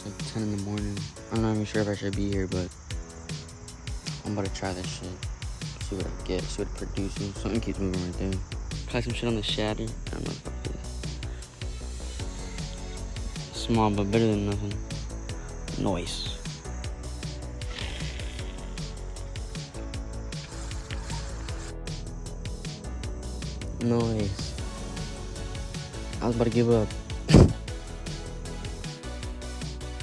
It's like 10 in the morning. I'm not even sure if I should be here, but I'm about to try this shit. See what I get, see what it produces. Something keeps moving right there. Try some shit on the shatter. I don't know if I feel it. Small, but better than nothing. Noise. Noise. I was about to give up.